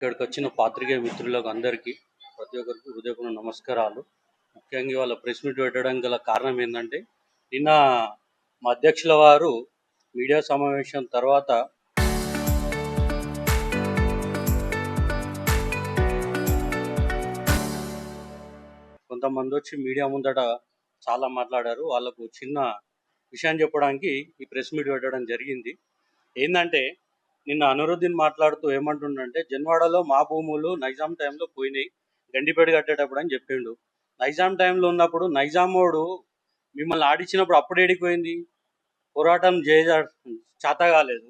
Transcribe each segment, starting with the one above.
ఇక్కడికి వచ్చిన పాత్రికేయ మిత్రులకు అందరికీ ప్రతి ఒక్కరికి హృదయపూర్వక నమస్కారాలు. ముఖ్యంగా వాళ్ళ ప్రెస్ మీట్ పెట్టడానికి గల కారణం ఏంటంటే, నిన్న మా అధ్యక్షుల వారు మీడియా సమావేశం తర్వాత కొంతమంది వచ్చి మీడియా ముందట చాలా మాట్లాడారు. వాళ్ళకు చిన్న విషయం చెప్పడానికి ఈ ప్రెస్ మీట్ పెట్టడం జరిగింది. ఏంటంటే, నిన్న అనురుద్దీన్ మాట్లాడుతూ ఏమంటుండంటే, జన్వాడలో మా భూములు నైజాం టైంలో పోయినాయి, గండిపేట కట్టేటప్పుడు అని చెప్పిండు. నైజాం టైంలో ఉన్నప్పుడు నైజామోడు మిమ్మల్ని ఆడించినప్పుడు అప్పుడు ఏడిపోయింది, పోరాటం చేత కాలేదు.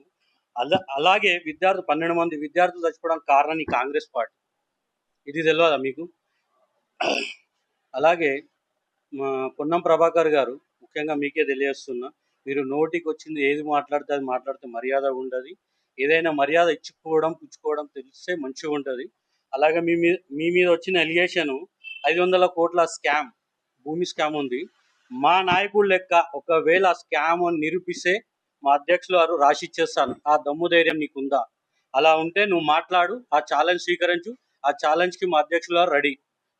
అలాగే 12 మంది విద్యార్థులు చచ్చిపోవడానికి కారణం ఈ కాంగ్రెస్ పార్టీ. ఇది తెలియదా మీకు? అలాగే మా పొన్నం ప్రభాకర్ గారు, ముఖ్యంగా మీకే తెలియజేస్తున్నా, మీరు నోటికి వచ్చింది ఏది మాట్లాడితే అది మాట్లాడితే మర్యాద ఉండదు. ఏదైనా మర్యాద ఇచ్చుకోవడం పుచ్చుకోవడం తెలిస్తే మంచిగా ఉంటుంది. అలాగే మీ మీద వచ్చిన ఎలిగేషన్ 500 కోట్ల స్కామ్, భూమి స్కామ్ ఉంది. మా నాయకుడు లెక్క ఒకవేళ స్కామ్ నిరూపిస్తే మా అధ్యక్షులు వారు రాసిచ్చేస్తాను. ఆ దమ్ము ధైర్యం నీకుందా? అలా ఉంటే నువ్వు మాట్లాడు, ఆ ఛాలెంజ్ స్వీకరించు. ఆ ఛాలెంజ్కి మా అధ్యక్షులు వారు రెడీ.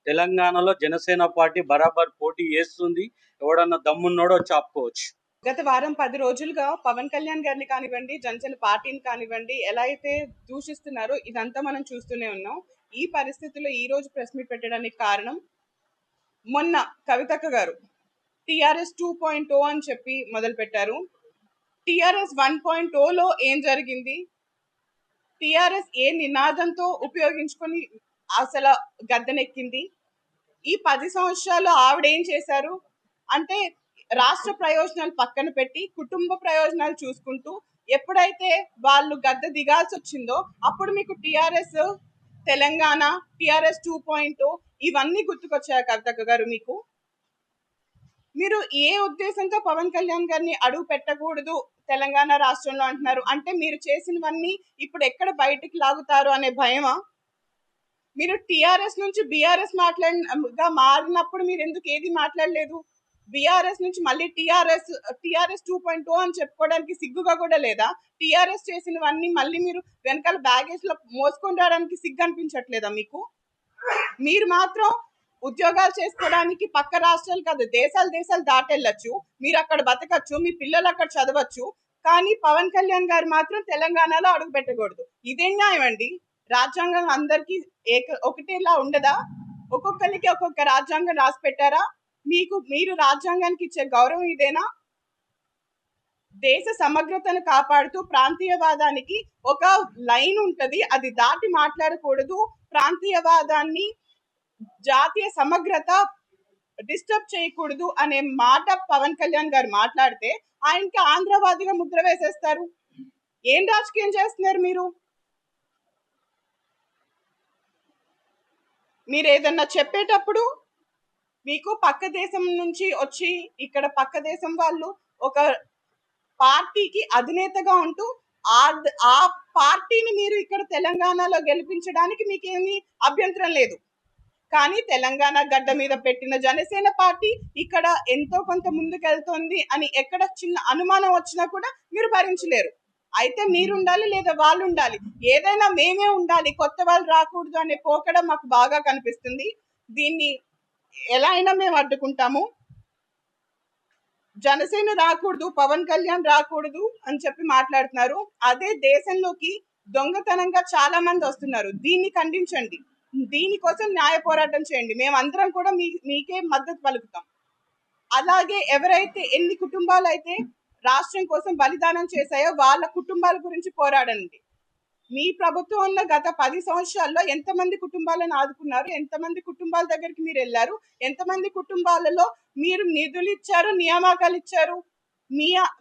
తెలంగాణలో జనసేన పార్టీ బరాబర్ పోటీ చేస్తుంది. ఎవడన్నా దమ్మున్నోడో చాపుకోవచ్చు. గత వారం 10 రోజులుగా పవన్ కళ్యాణ్ గారిని కానివ్వండి, జనసేన పార్టీని కానివ్వండి, ఎలా అయితే దూషిస్తున్నారో ఇదంతా మనం చూస్తూనే ఉన్నాం. ఈ పరిస్థితుల్లో ఈ రోజు ప్రెస్ మీట్ పెట్టడానికి కారణం, మొన్న కవితక్క గారు టిఆర్ఎస్ 2.0 అని చెప్పి మొదలు పెట్టారు. టిఆర్ఎస్ 1.0లో ఏం జరిగింది, టిఆర్ఎస్ ఏ నినాదంతో ఉపయోగించుకొని అసలు గద్దెనెక్కింది, ఈ 10 సంవత్సరాలు ఆవిడేం చేశారు అంటే, రాష్ట్ర ప్రయోజనాలు పక్కన పెట్టి కుటుంబ ప్రయోజనాలు చూసుకుంటూ ఎప్పుడైతే వాళ్ళు గద్దె దిగాల్సి వచ్చిందో అప్పుడు మీకు టిఆర్ఎస్ తెలంగాణ, టిఆర్ఎస్ 2.0 ఇవన్నీ గుర్తుకొచ్చాయి కవితక్క గారు. మీరు ఏ ఉద్దేశంతో పవన్ కళ్యాణ్ గారిని అడుగు పెట్టకూడదు తెలంగాణ రాష్ట్రంలో అంటున్నారు? అంటే మీరు చేసినవన్నీ ఇప్పుడు ఎక్కడ బయటికి లాగుతారు అనే భయమా? మీరు టిఆర్ఎస్ నుంచి బీఆర్ఎస్ మారినప్పుడు మీరు ఎందుకు ఏది మాట్లాడలేదు? బీఆర్ఎస్ నుంచి మళ్ళీ టిఆర్ఎస్ 2.0 అని చెప్పుకోవడానికి సిగ్గుగా కూడా లేదా? టిఆర్ఎస్ చేసినవన్నీ మళ్ళీ మీరు వెనకాల బ్యాగేజ్ లో మోసుకొని రావడానికి సిగ్గు అనిపించట్లేదా మీకు? మీరు మాత్రం ఉద్యోగాలు చేసుకోవడానికి పక్క రాష్ట్రాలు కాదు, దేశాలు దాటెళ్ళచ్చు, మీరు అక్కడ బతకచ్చు, మీ పిల్లలు అక్కడ చదవచ్చు. కానీ పవన్ కళ్యాణ్ గారు మాత్రం తెలంగాణలో అడుగు పెట్టకూడదు. ఇదేం న్యాయం అండి? రాజ్యాంగం అందరికీ ఒకటేలా ఉండదా? ఒక్కొక్కరికి ఒక్కొక్క రాజ్యాంగం రాసి పెట్టారా? మీరు రాజ్యాంగానికి ఇచ్చే గౌరవం ఇదేనా? దేశ సమగ్రతను కాపాడుతూ ప్రాంతీయవాదానికి ఒక లైన్ ఉంటది, అది దాటి మాట్లాడకూడదు. ప్రాంతీయవాదాన్ని, జాతీయ సమగ్రత డిస్టర్బ్ చేయకూడదు అనే మాట పవన్ కళ్యాణ్ గారు మాట్లాడితే ఆయనకి ఆంధ్రవాదిగా ముద్ర వేసేస్తారు. ఏం రాజకీయం చేస్తున్నారు మీరు? మీరు ఏదన్నా చెప్పేటప్పుడు మీకు పక్క దేశం నుంచి వచ్చి ఇక్కడ పక్క దేశం వాళ్ళు ఒక పార్టీకి అధినేతగా ఉంటూ ఆ పార్టీని మీరు ఇక్కడ తెలంగాణలో గెలిపించడానికి మీకేమీ అభ్యంతరం లేదు. కానీ తెలంగాణ గడ్డ మీద పెట్టిన జనసేన పార్టీ ఇక్కడ ఎంతో కొంత ముందుకెళ్తుంది అని ఎక్కడ చిన్న అనుమానం వచ్చినా కూడా మీరు భరించలేరు. అయితే మీరు ఉండాలి లేదా వాళ్ళు ఉండాలి, ఏదైనా మేమే ఉండాలి, కొత్త వాళ్ళు రాకూడదు అనే పోకడం మాకు బాగా కనిపిస్తుంది. దీన్ని ఎలా అయినా మేము అడ్డుకుంటాము. జనసేన రాకూడదు, పవన్ కళ్యాణ్ రాకూడదు అని చెప్పి మాట్లాడుతున్నారు. అదే దేశంలోకి దొంగతనంగా చాలా మంది వస్తున్నారు. దీన్ని ఖండించండి, దీనికోసం న్యాయ పోరాటం చేయండి. మేమందరం కూడా మీకే మద్దతు పలుకుతాం. అలాగే ఎవరైతే ఎన్ని కుటుంబాలు అయితే రాష్ట్రం కోసం బలిదానం చేశాయో వాళ్ళ కుటుంబాల గురించి పోరాడండి. మీ ప్రభుత్వం ఉన్న గత 10 సంవత్సరాల్లో ఎంతమంది కుటుంబాలను ఆదుకున్నారు? ఎంతమంది కుటుంబాల దగ్గరికి మీరు వెళ్ళారు? ఎంతమంది కుటుంబాలలో మీరు నిధులు ఇచ్చారు, నియామకాలు ఇచ్చారు?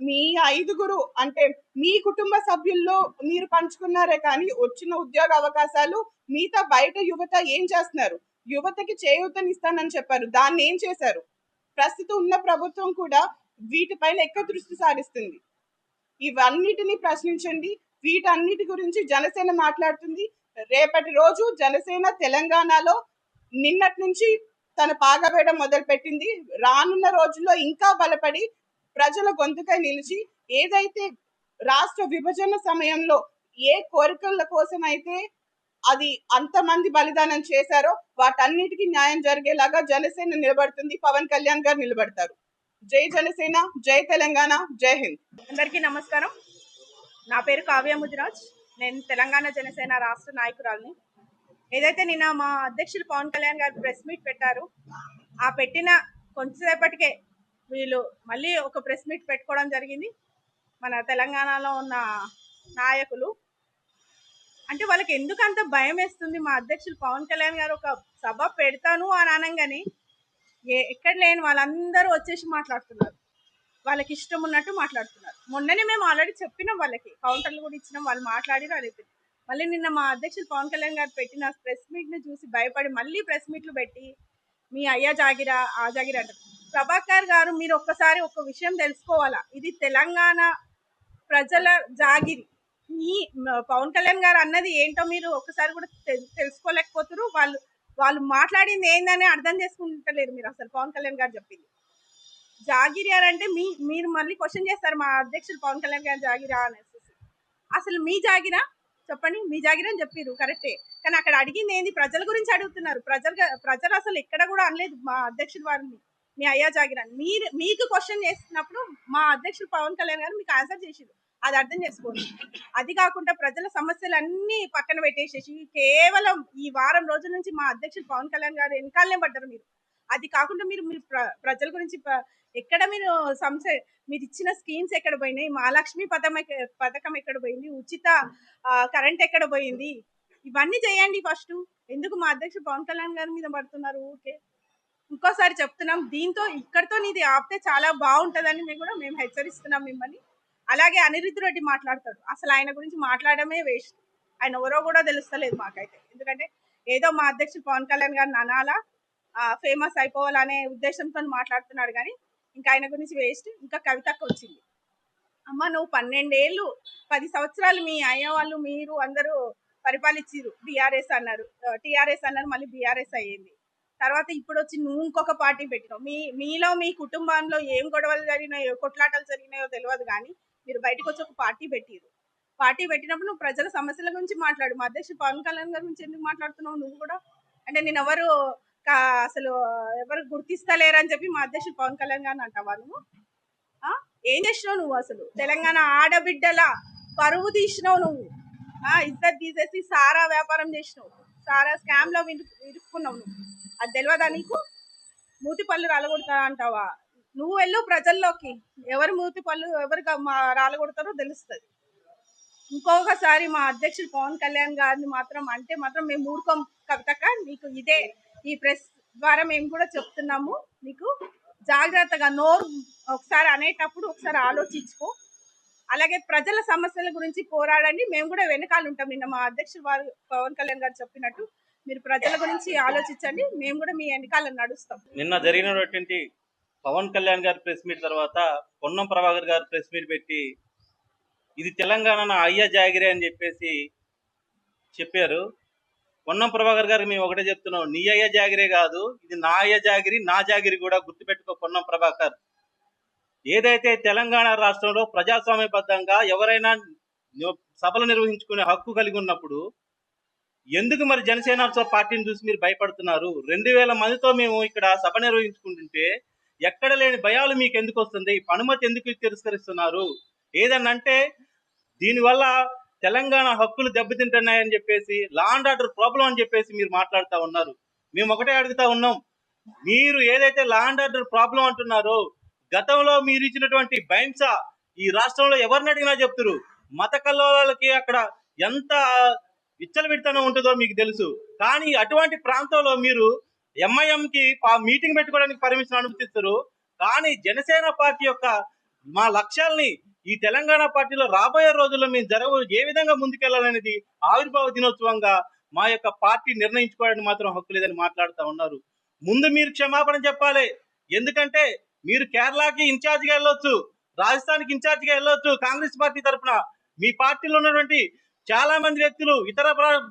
మీ 5గురు అంటే మీ కుటుంబ సభ్యుల్లో మీరు పంచుకున్నారే కానీ వచ్చిన ఉద్యోగ అవకాశాలు మిగతా బయట యువత ఏం చేస్తున్నారు? యువతకి చేయూతనిస్తానని చెప్పారు, దాన్ని ఏం చేశారు? ప్రస్తుతం ఉన్న ప్రభుత్వం కూడా వీటిపైన ఎక్కువ దృష్టి సారిస్తుంది. ఇవన్నిటిని ప్రశ్నించండి. వీటన్నిటి గురించి జనసేన మాట్లాడుతుంది. రేపటి రోజు జనసేన తెలంగాణలో నిన్నటి నుంచి తన పాగవేయడం మొదలు పెట్టింది. రానున్న రోజుల్లో ఇంకా బలపడి ప్రజల గొంతుకై నిలిచి ఏదైతే రాష్ట్ర విభజన సమయంలో ఏ కోరికల కోసం అయితే అది అంతమంది బలిదానం చేశారో వాటన్నిటికీ న్యాయం జరిగేలాగా జనసేన నిలబడుతుంది, పవన్ కళ్యాణ్ గారు నిలబడతారు. జై జనసేన, జై తెలంగాణ, జై హింద్. అందరికీ నమస్కారం. నా పేరు కావ్య ముదిరాజ్. నేను తెలంగాణ జనసేన రాష్ట్ర నాయకురాలిని. ఏదైతే నిన్న మా అధ్యక్షులు పవన్ కళ్యాణ్ గారు ప్రెస్ మీట్ పెట్టారు, ఆ పెట్టిన కొంతసేపటికే వీళ్ళు మళ్ళీ ఒక ప్రెస్ మీట్ పెట్టుకోవడం జరిగింది. మన తెలంగాణలో ఉన్న నాయకులు అంటే వాళ్ళకి ఎందుకు అంత భయం వేస్తుంది? మా అధ్యక్షులు పవన్ కళ్యాణ్ గారు ఒక సభ పెడతాను అని అనగానే ఎక్కడ లేని వాళ్ళందరూ వచ్చేసి మాట్లాడుతున్నారు. వాళ్ళకి ఇష్టం ఉన్నట్టు మాట్లాడుతున్నారు. మొన్ననే మేము ఆల్రెడీ చెప్పినాం, వాళ్ళకి కౌంటర్లు కూడా ఇచ్చినాం, వాళ్ళు మాట్లాడిన అడిగితే మళ్ళీ నిన్న మా అధ్యక్షులు పవన్ కళ్యాణ్ గారు పెట్టిన ప్రెస్ మీట్ ని చూసి భయపడి మళ్ళీ ప్రెస్ మీట్లు పెట్టి మీ అయ్యా జాగిరా ఆ జాగిరా అంటారు. ప్రభాకర్ గారు, మీరు ఒక్కసారి ఒక విషయం తెలుసుకోవాలా, ఇది తెలంగాణ ప్రజల జాగిరి. ఈ పవన్ కళ్యాణ్ గారు అన్నది ఏంటో మీరు ఒక్కసారి కూడా తెలుసుకోలేకపోతారు. వాళ్ళు మాట్లాడింది ఏందని అర్థం చేసుకుంటలేరు మీరు. అసలు పవన్ కళ్యాణ్ గారు చెప్పింది జాగిరి అని అంటే మీరు మళ్ళీ క్వశ్చన్ చేస్తారు, మా అధ్యక్షులు పవన్ కళ్యాణ్ గారు జాగిరా అనేసి. అసలు మీ జాగిరా చెప్పండి, మీ జాగిరా అని చెప్పారు కరెక్టే, కానీ అక్కడ అడిగింది ఏంది? ప్రజల గురించి అడుగుతున్నారు. ప్రజలు అసలు ఎక్కడ కూడా అనలేదు మా అధ్యక్షుల వారిని మీ అయ్యా జాగిరా. మీకు క్వశ్చన్ చేసినప్పుడు మా అధ్యక్షులు పవన్ కళ్యాణ్ గారు మీకు ఆన్సర్ చేసిరు, అది అర్థం చేసుకోండి. అది కాకుండా ప్రజల సమస్యలన్నీ పక్కన పెట్టేసేసి కేవలం ఈ వారం రోజుల నుంచి మా అధ్యక్షులు పవన్ కళ్యాణ్ గారు వెనకాలనే పడ్డారు మీరు. అది కాకుండా మీరు ప్రజల గురించి ఎక్కడ మీరు ఇచ్చిన స్కీమ్స్ ఎక్కడ పోయినాయి? మహాలక్ష్మి పథకం ఎక్కడ పోయింది? ఉచిత కరెంట్ ఎక్కడ పోయింది? ఇవన్నీ చేయండి ఫస్ట్. ఎందుకు మా అధ్యక్షుడు పవన్ కళ్యాణ్ గారి మీద పడుతున్నారు? ఓకే, ఇంకోసారి చెప్తున్నాం, దీంతో ఇక్కడితో ఇది ఆపితే చాలా బాగుంటుందని మేము హెచ్చరిస్తున్నాం మిమ్మల్ని. అలాగే అనిరుద్ధ్ రెడ్డి మాట్లాడతాడు, అసలు ఆయన గురించి మాట్లాడమే వేస్ట్. ఆయన ఎవరో కూడా తెలుస్తలేదు మాకైతే. ఎందుకంటే ఏదో మా అధ్యక్షుడు పవన్ కళ్యాణ్ గారిని అనాలా, ఫేమస్ అయిపోవాలనే ఉద్దేశంతో మాట్లాడుతున్నాడు, కానీ ఇంకా ఆయన గురించి వేస్ట్. ఇంకా కవితకు వచ్చింది, అమ్మ నువ్వు 12 ఏళ్ళు 10 సంవత్సరాలు మీ అయ్య వాళ్ళు మీరు అందరూ పరిపాలించారు. బీఆర్ఎస్ అన్నారు, టీఆర్ఎస్ అన్నారు, మళ్ళీ బీఆర్ఎస్ అయ్యింది. తర్వాత ఇప్పుడు వచ్చి నువ్వు ఇంకొక పార్టీ పెట్టినావు. మీలో మీ కుటుంబంలో ఏం గొడవలు జరిగినాయో, కొట్లాటలు జరిగినాయో తెలియదు, కానీ మీరు బయటకు వచ్చి ఒక పార్టీ పెట్టిరు. పార్టీ పెట్టినప్పుడు నువ్వు ప్రజల సమస్యల గురించి మాట్లాడు. మా అధ్యక్షుడు పవన్ కళ్యాణ్ గారి గురించి ఎందుకు మాట్లాడుతున్నావు నువ్వు కూడా? అంటే నేను అసలు ఎవరు గుర్తిస్తలేరని చెప్పి మా అధ్యక్షుడు పవన్ కళ్యాణ్ గారిని అంటావా నువ్వు? ఏం చేసినావు నువ్వు? అసలు తెలంగాణ ఆడబిడ్డల పరువు తీసినావు నువ్వు. ఇద్దరు తీసేసి సారా వ్యాపారం చేసినావు, సారా స్కామ్ లో ఇరుక్కున్నావు నువ్వు. అది తెలియదా నీకు? మూతి పళ్ళు రాలగొడతా అంటావా? నువ్వు వెళ్ళు ప్రజల్లోకి, ఎవరు మూతి పళ్ళు ఎవరు రాలగొడతారో తెలుస్తుంది. ఇంకొకసారి మా అధ్యక్షుడు పవన్ కళ్యాణ్ గారిని మాత్రం మేము ఊరుకోం కవితక్క. నీకు ఇదే ఈ ప్రెస్ ద్వారా మేము కూడా చెప్తున్నాము, నీకు జాగ్రత్తగా నోరు ఒకసారి అనేటప్పుడు ఒకసారి ఆలోచించుకో. అలాగే ప్రజల సమస్యల గురించి పోరాడండి, మేము కూడా వెనకాల ఉంటాం. నిన్న మా అధ్యక్షుడు వారు పవన్ కళ్యాణ్ గారు చెప్పినట్టు మీరు ప్రజల గురించి ఆలోచించండి, మేము కూడా మీ వెనకాల నడుస్తాం. నిన్న జరిగినటువంటి పవన్ కళ్యాణ్ గారి ప్రెస్ మీట్ తర్వాత పొన్నం ప్రభాకర్ గారు ప్రెస్ మీట్ పెట్టి ఇది తెలంగాణ అయ్యా జాగిరి అని చెప్పేసి చెప్పారు. పొన్నం ప్రభాకర్ గారికి మేము ఒకటే చెప్తున్నాం, నీ అయ్య జాగిరే కాదు, ఇది నా అయ్య జాగిరి, నా జాగిరి కూడా గుర్తుపెట్టుకో పొన్నం ప్రభాకర్. ఏదైతే తెలంగాణ రాష్ట్రంలో ప్రజాస్వామ్యబద్ధంగా ఎవరైనా సభలు నిర్వహించుకునే హక్కు కలిగి ఉన్నప్పుడు ఎందుకు మరి జనసేన పార్టీని చూసి మీరు భయపడుతున్నారు? 2000 మందితో మేము ఇక్కడ సభ నిర్వహించుకుంటుంటే ఎక్కడ లేని భయాలు మీకు ఎందుకు వస్తుంది? అనుమతి ఎందుకు తిరస్కరిస్తున్నారు? ఏదన్నంటే దీనివల్ల తెలంగాణ హక్కులు దెబ్బతింటున్నాయని చెప్పేసి, లా అండ్ ఆర్డర్ ప్రాబ్లం అని చెప్పేసి మీరు మాట్లాడుతూ ఉన్నారు. మేము ఒకటే అడుగుతా ఉన్నాం, మీరు ఏదైతే లా అండ్ ఆర్డర్ ప్రాబ్లం అంటున్నారో, గతంలో మీరు ఇచ్చినటువంటి భయంస ఈ రాష్ట్రంలో ఎవరిని అడిగినా చెప్తారు. మత కల్లోలకి అక్కడ ఎంత విచ్చలవిడితనం ఉంటుందో మీకు తెలుసు. కానీ అటువంటి ప్రాంతంలో మీరు ఎంఐఎంకి మీటింగ్ పెట్టుకోవడానికి పర్మిషన్ అనుమతిస్తారు, కానీ జనసేన పార్టీ యొక్క మా లక్ష్యాలని ఈ తెలంగాణ పార్టీలో రాబోయే రోజుల్లో మేము ఏ విధంగా ముందుకెళ్లాలనేది ఆవిర్భావ దినోత్సవంగా మా యొక్క పార్టీ నిర్ణయించుకోవడానికి మాత్రం హక్కు లేదని మాట్లాడుతూ ఉన్నారు. ముందు మీరు క్షమాపణ చెప్పాలి. ఎందుకంటే మీరు కేరళకి ఇన్ఛార్జిగా వెళ్ళొచ్చు, రాజస్థాన్కి ఇన్ఛార్జిగా వెళ్ళొచ్చు కాంగ్రెస్ పార్టీ తరఫున. మీ పార్టీలో ఉన్నటువంటి చాలా మంది వ్యక్తులు, ఇతర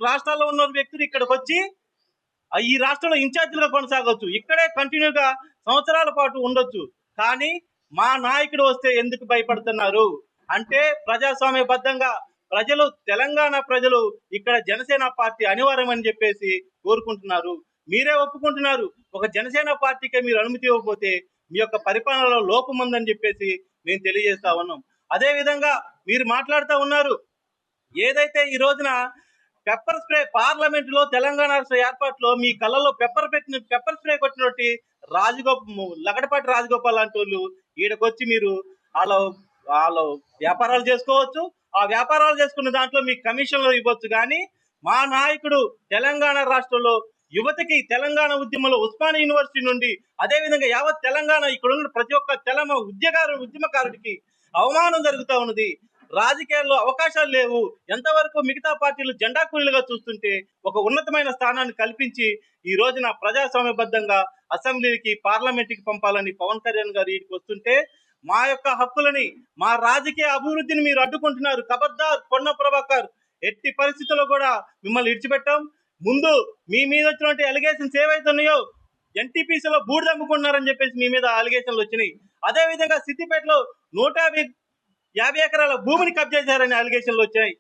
రాష్ట్రాల్లో ఉన్న వ్యక్తులు ఇక్కడికి వచ్చి ఈ రాష్ట్రంలో ఇన్ఛార్జిగా కొనసాగవచ్చు, ఇక్కడే కంటిన్యూగా సంవత్సరాల పాటు ఉండొచ్చు. కానీ మా నాయకుడు వస్తే ఎందుకు భయపడుతున్నారు అంటే ప్రజాస్వామ్యబద్ధంగా తెలంగాణ ప్రజలు ఇక్కడ జనసేన పార్టీ అనివార్యం అని చెప్పేసి కోరుకుంటున్నారు. మీరే ఒప్పుకుంటున్నారు. ఒక జనసేన పార్టీకి మీరు అనుమతి ఇవ్వకపోతే మీ యొక్క పరిపాలనలో లోపం ఉందని చెప్పేసి మేము తెలియజేస్తా ఉన్నాం. అదే విధంగా మీరు మాట్లాడుతూ ఉన్నారు, ఏదైతే ఈ రోజున పెప్పర్ స్ప్రే పార్లమెంట్ లో తెలంగాణ రాష్ట్ర ఏర్పాటులో మీ కళ్ళలో పెప్పర్ స్ప్రే కొట్టినట్టు లగడపాటి రాజగోపాల్ లాంటి వాళ్ళు ఈడకొచ్చి మీరు వాళ్ళ వ్యాపారాలు చేసుకోవచ్చు. ఆ వ్యాపారాలు చేసుకున్న దాంట్లో మీకు కమిషన్లు ఇవ్వచ్చు. కానీ మా నాయకుడు తెలంగాణ రాష్ట్రంలో యువతకి తెలంగాణ ఉద్యమంలో ఉస్మానియా యూనివర్సిటీ నుండి అదేవిధంగా యావత్ తెలంగాణ ఇక్కడ ఉన్న ప్రతి ఒక్క ఉద్యమకారుడికి అవమానం జరుగుతూ ఉన్నది. రాజకీయాల్లో అవకాశాలు లేవు. ఎంతవరకు మిగతా పార్టీలు జెండా కూలీలుగా చూస్తుంటే ఒక ఉన్నతమైన స్థానాన్ని కల్పించి ఈ రోజున ప్రజాస్వామ్యబద్ధంగా అసెంబ్లీకి పార్లమెంట్కి పంపాలని పవన్ కళ్యాణ్ గారు వీటికి వస్తుంటే మా యొక్క హక్కులని, మా రాజకీయ అభివృద్ధిని మీరు అడ్డుకుంటున్నారు. ఖబర్దార్ పొన్నం ప్రభాకర్, ఎట్టి పరిస్థితుల్లో కూడా మిమ్మల్ని విడిచిపెట్టాం. ముందు మీ మీద వచ్చినటువంటి అలిగేషన్స్ ఏవైతే ఉన్నాయో ఎన్టీపీసీలో బూడిదమ్ముకుంటున్నారని చెప్పేసి మీ మీద అలిగేషన్లు వచ్చినాయి. అదే విధంగా సిద్దిపేటలో 150 ఎకరాల భూమిని కబ్జా చేశారని అలిగేషన్లు వచ్చాయి.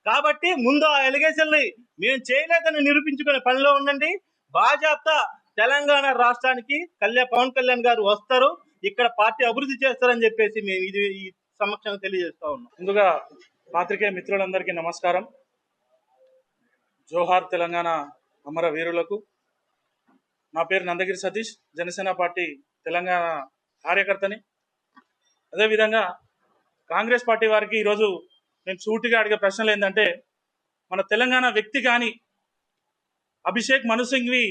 కాబట్టి ముందు ఆ అలిగేషన్ని మేము చేయలేదని నిరూపించుకునే పనిలో ఉండండి. బాజాప్తా తెలంగాణ రాష్ట్రానికి పవన్ కళ్యాణ్ గారు వస్తారు, ఇక్కడ పార్టీ అభివృద్ధి చేస్తారని చెప్పేసి మేము ఈ సమక్షంగా తెలియజేస్తా ఉన్నాం. ముందుగా పాత్రికేయ మిత్రులందరికీ నమస్కారం. జోహార్ తెలంగాణ అమర వీరులకు. నా పేరు నందగిరి సతీష్, జనసేన పార్టీ తెలంగాణ కార్యకర్తని. అదేవిధంగా కాంగ్రెస్ పార్టీ వారికి ఈరోజు నేను సూటిగా అడిగే ప్రశ్నలు ఏంటంటే, మన తెలంగాణ వ్యక్తి కానీ అభిషేక్ మను సింఘ్వి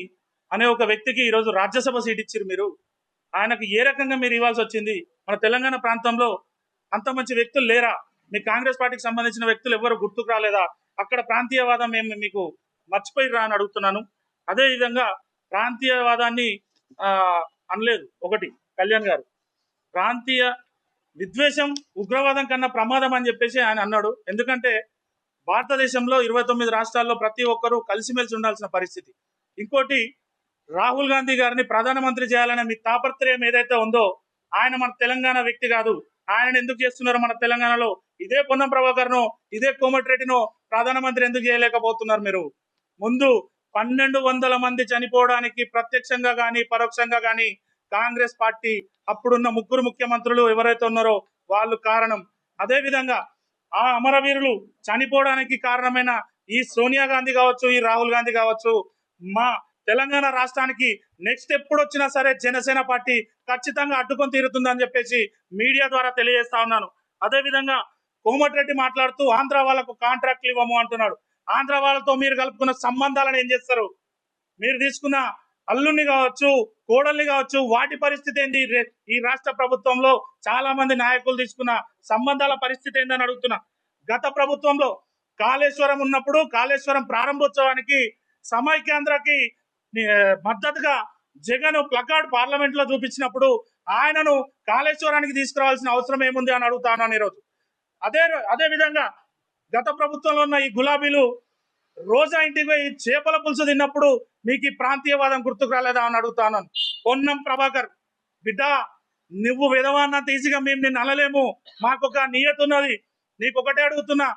అనే ఒక వ్యక్తికి ఈరోజు రాజ్యసభ సీట్ ఇచ్చారు. మీరు ఆయనకు ఏ రకంగా మీరు ఇవ్వాల్సి వచ్చింది? మన తెలంగాణ ప్రాంతంలో అంత మంచి వ్యక్తులు లేరా? మీ కాంగ్రెస్ పార్టీకి సంబంధించిన వ్యక్తులు ఎవరు గుర్తుకు రాలేదా? అక్కడ ప్రాంతీయవాదం ఏమి మీకు మర్చిపోయిరా అని అడుగుతున్నాను. అదేవిధంగా ప్రాంతీయవాదాన్ని అనలేదు. ఒకటి కళ్యాణ్ గారు ప్రాంతీయ విద్వేషం ఉగ్రవాదం కన్నా ప్రమాదం అని చెప్పేసి ఆయన అన్నాడు. ఎందుకంటే భారతదేశంలో 29 రాష్ట్రాల్లో ప్రతి ఒక్కరూ కలిసిమెలిసి ఉండాల్సిన పరిస్థితి. ఇంకోటి, రాహుల్ గాంధీ గారిని ప్రధానమంత్రి చేయాలనే మీ తాపత్రయం ఏదైతే ఉందో, ఆయన మన తెలంగాణ వ్యక్తి కాదు. ఆయన ఎందుకు చేస్తున్నారు? మన తెలంగాణలో ఇదే పొన్నం ప్రభాకర్ను, ఇదే కోమటిరెడ్డినో ప్రధానమంత్రి ఎందుకు చేయలేకపోతున్నారు? మీరు ముందు 1200 మంది చనిపోవడానికి ప్రత్యక్షంగా కానీ పరోక్షంగా కానీ కాంగ్రెస్ పార్టీ అప్పుడున్న 3 ముఖ్యమంత్రులు ఎవరైతే ఉన్నారో వాళ్ళు కారణం. అదేవిధంగా ఆ అమరవీరులు చనిపోవడానికి కారణమైన ఈ సోనియా గాంధీ కావచ్చు, ఈ రాహుల్ గాంధీ కావచ్చు, మా తెలంగాణ రాష్ట్రానికి నెక్స్ట్ ఎప్పుడు వచ్చినా సరే జనసేన పార్టీ ఖచ్చితంగా అడ్డుకొని తీరుతుందని చెప్పేసి మీడియా ద్వారా తెలియజేస్తా ఉన్నాను. అదేవిధంగా కోమటిరెడ్డి మాట్లాడుతూ ఆంధ్ర వాళ్ళకు కాంట్రాక్ట్లు ఇవ్వము అంటున్నాడు. ఆంధ్ర వాళ్ళతో మీరు కలుపుకున్న సంబంధాలను ఏం చేస్తారు? మీరు తీసుకున్న అల్లుని కావచ్చు, కోడల్ని కావచ్చు, వాటి పరిస్థితి ఏంటి? ఈ రాష్ట్ర ప్రభుత్వంలో చాలా మంది నాయకులు తీసుకున్న సంబంధాల పరిస్థితి ఏందని అడుగుతున్నా. గత ప్రభుత్వంలో కాళేశ్వరం ఉన్నప్పుడు కాళేశ్వరం ప్రారంభోత్సవానికి సమైక్యాంధ్రకి మద్దతుగా జగన్ ప్లకార్డ్ పార్లమెంట్ లో చూపించినప్పుడు ఆయనను కాళేశ్వరానికి తీసుకురావాల్సిన అవసరం ఏముంది అని అడుగుతాను ఈరోజు. అదే విధంగా గత ప్రభుత్వంలో ఉన్న ఈ గులాబీలు రోజా ఇంటికి పోయి చేపల పులుసు తిన్నప్పుడు మీకు ఈ ప్రాంతీయవాదం గుర్తుకు రాలేదా అని అడుగుతాను. పొన్నం ప్రభాకర్ బిడ్డ, నువ్వు విధవాన్నంత ఈజీగా మేము నిన్ను అనలేము. మాకొక నియత ఉన్నది. నీకు ఒకటే అడుగుతున్నా,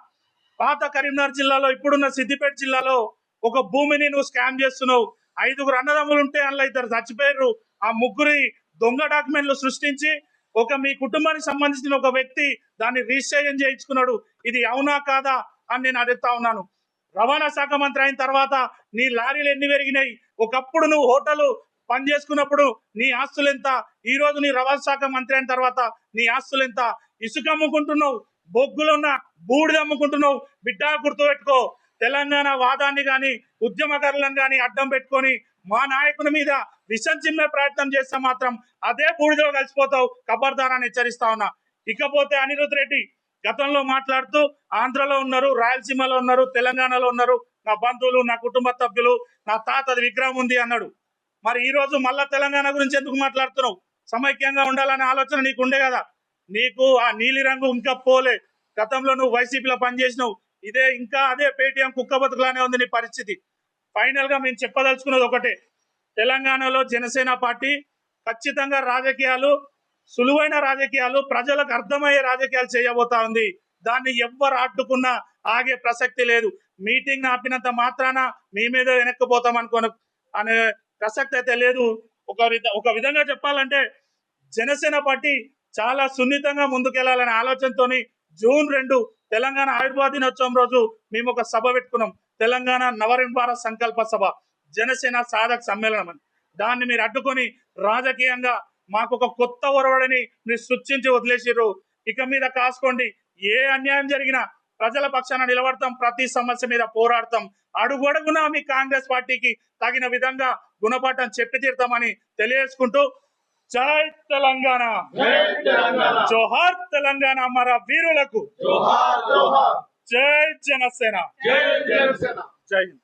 పాత కరీంనగర్ జిల్లాలో ఇప్పుడున్న సిద్దిపేట జిల్లాలో ఒక భూమిని నువ్వు స్కామ్ చేస్తున్నావు. 5 అన్నదమ్ములు ఉంటే అందులో 2 చచ్చిపోయారు. ఆ 3 దొంగ డాక్యుమెంట్లు సృష్టించి మీ కుటుంబానికి సంబంధించిన ఒక వ్యక్తి దాన్ని రిజిస్ట్రేషన్ చేయించుకున్నాడు. ఇది అవునా కాదా అని నేను అడుగుతా ఉన్నాను. రవాణా శాఖ మంత్రి అయిన తర్వాత నీ లారీలు ఎన్ని పెరిగినాయి? ఒకప్పుడు నువ్వు హోటల్ పని చేసుకున్నప్పుడు నీ ఆస్తులు ఎంత? ఈ రోజు నీ రవాణా శాఖ మంత్రి అయిన తర్వాత నీ ఆస్తులు ఎంత? ఇసుక అమ్ముకుంటున్నావు, బొగ్గులున్న బూడిద అమ్ముకుంటున్నావు. బిడ్డ గుర్తుపెట్టుకో, తెలంగాణ వాదాన్ని కానీ ఉద్యమకారులను కానీ అడ్డం పెట్టుకొని మా నాయకుని మీద విషం చిమ్మే ప్రయత్నం చేస్తే మాత్రం అదే బూడిదలో కలిసిపోతావు. ఖబర్దారాన్ని హెచ్చరిస్తా ఉన్నా. ఇకపోతే అనిరుద్ రెడ్డి గతంలో మాట్లాడుతూ ఆంధ్రలో ఉన్నారు, రాయలసీమలో ఉన్నారు, తెలంగాణలో ఉన్నారు, నా బంధువులు, నా కుటుంబ సభ్యులు, నా తాతది విగ్రహం ఉంది అన్నాడు. మరి ఈ రోజు మళ్ళా తెలంగాణ గురించి ఎందుకు మాట్లాడుతున్నావు? సమైక్యంగా ఉండాలనే ఆలోచన నీకు ఉండే కదా. నీకు ఆ నీలి రంగు ఇంకా పోలే. గతంలో నువ్వు వైసీపీలో పనిచేసినావు. ఇంకా అదే పేటీఎం కుక్క బతుకులానే ఉంది నీ పరిస్థితి. ఫైనల్ గా మేము చెప్పదలుచుకున్నది ఒకటే, తెలంగాణలో జనసేన పార్టీ ఖచ్చితంగా రాజకీయాలు, సులువైన రాజకీయాలు, ప్రజలకు అర్థమయ్యే రాజకీయాలు చేయబోతా ఉంది. దాన్ని ఎవ్వరు అడ్డుకున్నా ఆగే ప్రసక్తి లేదు. మీటింగ్ ఆపినంత మాత్రాన మీ మీద వెనక్కిపోతాం అనే ప్రసక్తి అయితే లేదు. ఒక విధంగా చెప్పాలంటే జనసేన పార్టీ చాలా సున్నితంగా ముందుకెళ్లాలనే ఆలోచనతోని జూన్ 2 తెలంగాణ ఆవిర్భావ దినోత్సవం రోజు మేము ఒక సభ పెట్టుకున్నాం. తెలంగాణ నవనిర్మాణ సంకల్ప సభ, జనసేన సాధక సమ్మేళనం అని. దాన్ని మీరు అడ్డుకొని రాజకీయంగా మాకు ఒక కొత్త ఒరవడిని మీరు సృష్టించి వదిలేసిర్రు. ఇక మీద కాసుకోండి. ఏ అన్యాయం జరిగినా ప్రజల పక్షాన నిలబడతాం, ప్రతి సమస్య మీద పోరాడతాం. అడుగడుగునా మీ కాంగ్రెస్ పార్టీకి తగిన విధంగా గుణపాఠం చెప్పి తీరుతామని తెలియజేసుకుంటూ జై తెలంగాణ, జోహార్ తెలంగాణ అమర వీరులకు, జై జనసేన, జై హింద్.